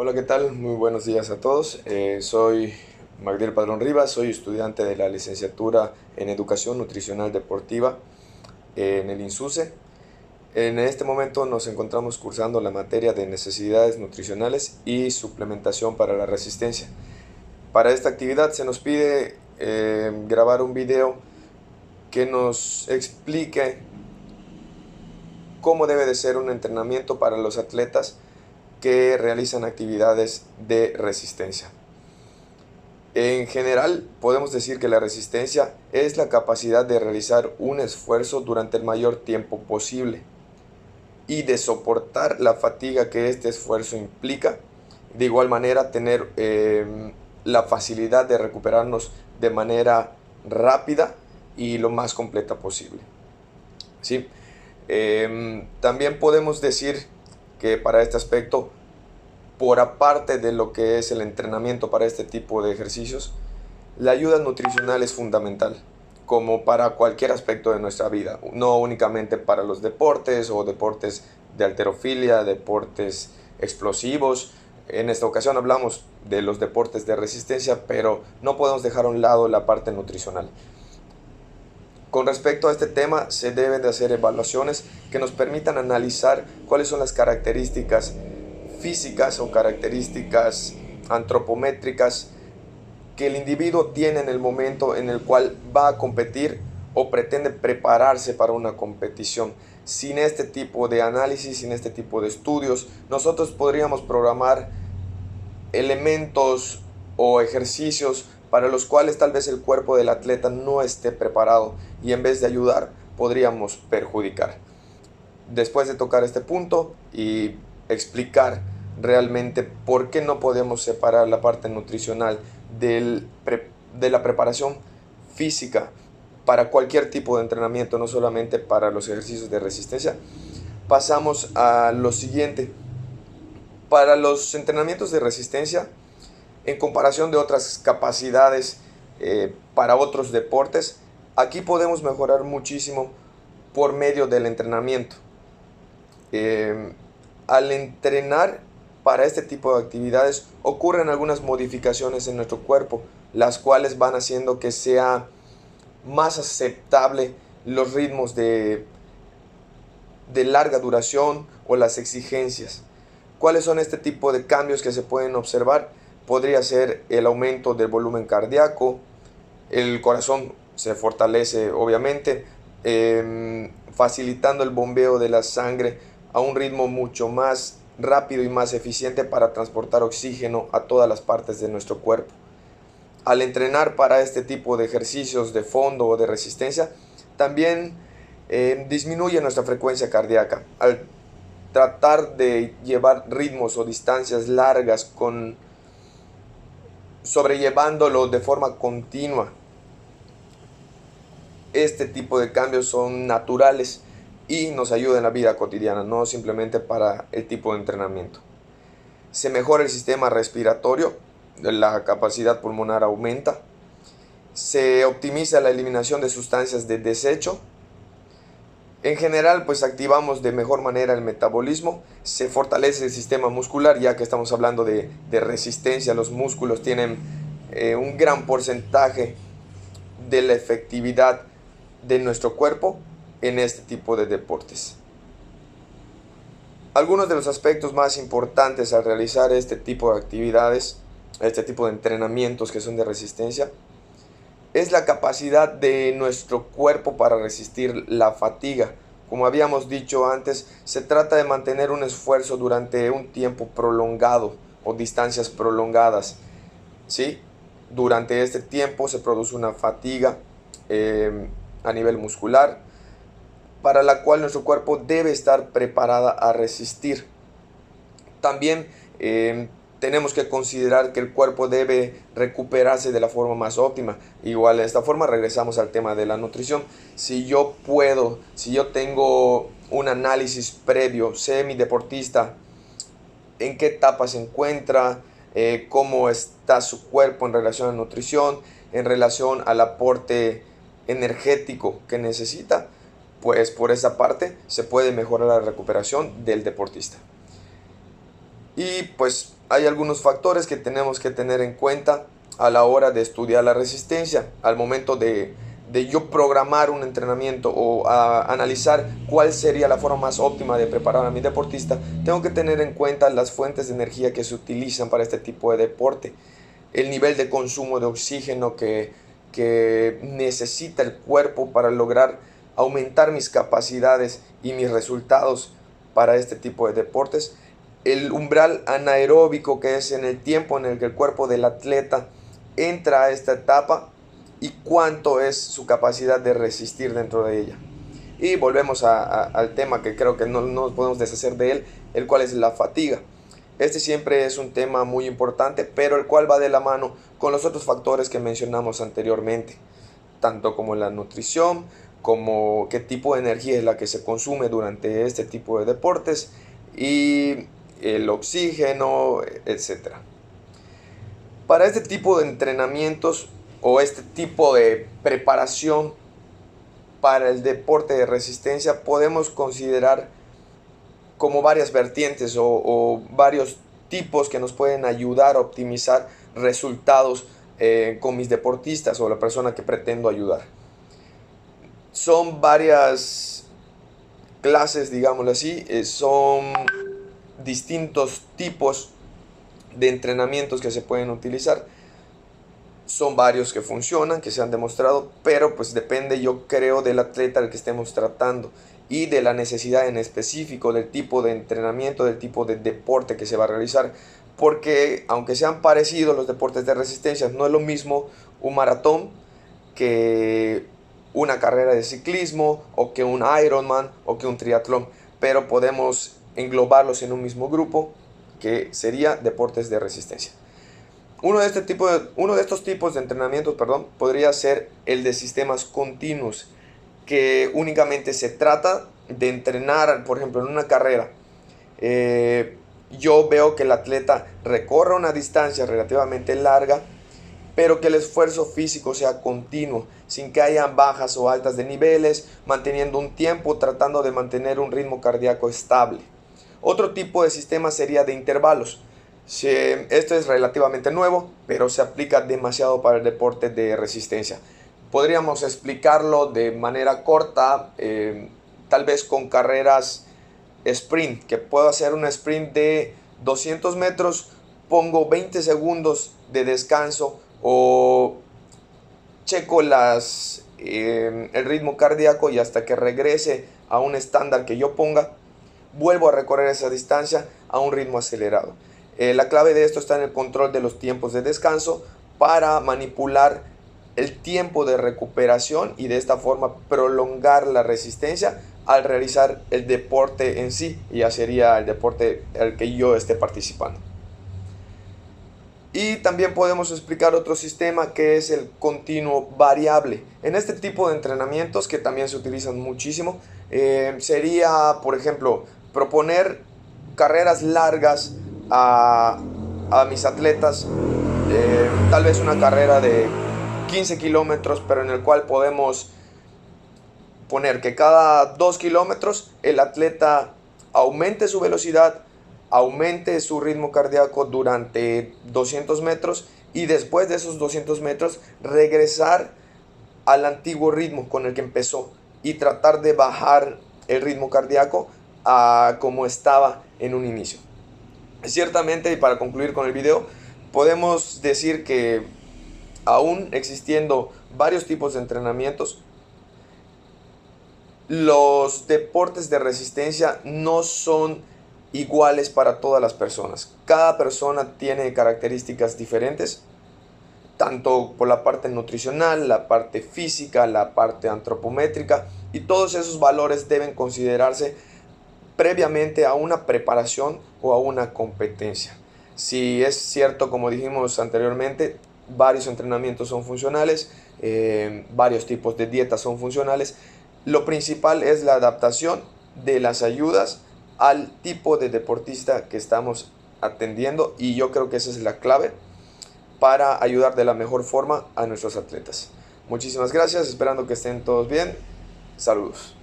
Hola, ¿qué tal? Muy buenos días a todos. Soy Magdiel Padrón Rivas, soy estudiante de la licenciatura en Educación Nutricional Deportiva en el INSUCE. En este momento nos encontramos cursando la materia de necesidades nutricionales y suplementación para la resistencia. Para esta actividad se nos pide grabar un video que nos explique cómo debe de ser un entrenamiento para los atletas que realizan actividades de resistencia. En general, podemos decir que la resistencia es la capacidad de realizar un esfuerzo durante el mayor tiempo posible y de soportar la fatiga que este esfuerzo implica. De igual manera, tener la facilidad de recuperarnos de manera rápida y lo más completa posible. ¿Sí? También podemos decir que para este aspecto, por aparte de lo que es el entrenamiento para este tipo de ejercicios, la ayuda nutricional es fundamental, como para cualquier aspecto de nuestra vida, no únicamente para los deportes o deportes de halterofilia, deportes explosivos. En esta ocasión hablamos de los deportes de resistencia, pero no podemos dejar a un lado la parte nutricional. Con respecto a este tema, se deben de hacer evaluaciones que nos permitan analizar cuáles son las características físicas o características antropométricas que el individuo tiene en el momento en el cual va a competir o pretende prepararse para una competición. Sin este tipo de análisis, sin este tipo de estudios, nosotros podríamos programar elementos o ejercicios para los cuales tal vez el cuerpo del atleta no esté preparado y en vez de ayudar podríamos perjudicar. Después de tocar este punto y explicar realmente por qué no podemos separar la parte nutricional de la preparación física para cualquier tipo de entrenamiento, no solamente para los ejercicios de resistencia, pasamos a lo siguiente. Para los entrenamientos de resistencia, en comparación de otras capacidades para otros deportes, aquí podemos mejorar muchísimo por medio del entrenamiento. Al entrenar para este tipo de actividades ocurren algunas modificaciones en nuestro cuerpo, las cuales van haciendo que sea más aceptable los ritmos de larga duración o las exigencias. ¿Cuáles son este tipo de cambios que se pueden observar? Podría ser el aumento del volumen cardíaco, el corazón se fortalece obviamente, facilitando el bombeo de la sangre a un ritmo mucho más rápido y más eficiente para transportar oxígeno a todas las partes de nuestro cuerpo. Al entrenar para este tipo de ejercicios de fondo o de resistencia, también disminuye nuestra frecuencia cardíaca. Al tratar de llevar ritmos o distancias largas sobrellevándolo de forma continua, este tipo de cambios son naturales y nos ayuda en la vida cotidiana, no simplemente para el tipo de entrenamiento. Se mejora el sistema respiratorio, la capacidad pulmonar aumenta, se optimiza la eliminación de sustancias de desecho. En general, pues activamos de mejor manera el metabolismo, se fortalece el sistema muscular, ya que estamos hablando de resistencia. Los músculos tienen un gran porcentaje de la efectividad de nuestro cuerpo en este tipo de deportes. Algunos de los aspectos más importantes al realizar este tipo de actividades, este tipo de entrenamientos que son de resistencia, es la capacidad de nuestro cuerpo para resistir la fatiga. Como habíamos dicho antes, se trata de mantener un esfuerzo durante un tiempo prolongado o distancias prolongadas, ¿sí? Durante este tiempo se produce una fatiga a nivel muscular, para la cual nuestro cuerpo debe estar preparada a resistir. También tenemos que considerar que el cuerpo debe recuperarse de la forma más óptima. Igual de esta forma regresamos al tema de la nutrición. Si yo tengo un análisis previo, sé mi deportista en qué etapa se encuentra, cómo está su cuerpo en relación a la nutrición, en relación al aporte energético que necesita, pues por esa parte se puede mejorar la recuperación del deportista. Y pues hay algunos factores que tenemos que tener en cuenta a la hora de estudiar la resistencia. Al momento de yo programar un entrenamiento o analizar cuál sería la forma más óptima de preparar a mi deportista, tengo que tener en cuenta las fuentes de energía que se utilizan para este tipo de deporte, el nivel de consumo de oxígeno que necesita el cuerpo para lograr aumentar mis capacidades y mis resultados para este tipo de deportes, el umbral anaeróbico, que es en el tiempo en el que el cuerpo del atleta entra a esta etapa, y cuánto es su capacidad de resistir dentro de ella. Y volvemos al tema que creo que no nos podemos deshacer de él, el cual es la fatiga. Este siempre es un tema muy importante, pero el cual va de la mano con los otros factores que mencionamos anteriormente, tanto como la nutrición, como qué tipo de energía es la que se consume durante este tipo de deportes y el oxígeno, etc. Para este tipo de entrenamientos o este tipo de preparación para el deporte de resistencia, podemos considerar como varias vertientes o varios tipos que nos pueden ayudar a optimizar resultados con mis deportistas o la persona que pretendo ayudar. Son varias clases, digámoslo así, son distintos tipos de entrenamientos que se pueden utilizar. Son varios que funcionan, que se han demostrado, pero pues depende, yo creo, del atleta al que estemos tratando y de la necesidad en específico, del tipo de entrenamiento, del tipo de deporte que se va a realizar. Porque aunque sean parecidos los deportes de resistencia, no es lo mismo un maratón que una carrera de ciclismo o que un Ironman o que un triatlón, pero podemos englobarlos en un mismo grupo que sería deportes de resistencia. Uno de estos tipos de entrenamientos, podría ser el de sistemas continuos, que únicamente se trata de entrenar, por ejemplo, en una carrera. Yo veo que el atleta recorre una distancia relativamente larga, pero que el esfuerzo físico sea continuo, sin que haya bajas o altas de niveles, manteniendo un tiempo, tratando de mantener un ritmo cardíaco estable. Otro tipo de sistema sería de intervalos. Esto es relativamente nuevo, pero se aplica demasiado para el deporte de resistencia. Podríamos explicarlo de manera corta, tal vez con carreras sprint, que puedo hacer un sprint de 200 metros, pongo 20 segundos de descanso o checo el ritmo cardíaco y hasta que regrese a un estándar que yo ponga, vuelvo a recorrer esa distancia a un ritmo acelerado. La clave de esto está en el control de los tiempos de descanso para manipular el tiempo de recuperación y de esta forma prolongar la resistencia al realizar el deporte en sí, y ya sería el deporte al que yo esté participando. Y también podemos explicar otro sistema que es el continuo variable. En este tipo de entrenamientos, que también se utilizan muchísimo, sería, por ejemplo, proponer carreras largas a mis atletas, tal vez una carrera de 15 kilómetros, pero en el cual podemos poner que cada 2 kilómetros el atleta aumente su velocidad, aumente su ritmo cardíaco durante 200 metros y después de esos 200 metros regresar al antiguo ritmo con el que empezó y tratar de bajar el ritmo cardíaco a como estaba en un inicio. Ciertamente, y para concluir con el video, podemos decir que aún existiendo varios tipos de entrenamientos, los deportes de resistencia no son iguales para todas las personas. Cada persona tiene características diferentes, tanto por la parte nutricional, la parte física, la parte antropométrica, y todos esos valores deben considerarse previamente a una preparación o a una competencia. Si es cierto, como dijimos anteriormente, varios entrenamientos son funcionales, varios tipos de dietas son funcionales. Lo principal es la adaptación de las ayudas al tipo de deportista que estamos atendiendo, y yo creo que esa es la clave para ayudar de la mejor forma a nuestros atletas. Muchísimas gracias, esperando que estén todos bien. Saludos.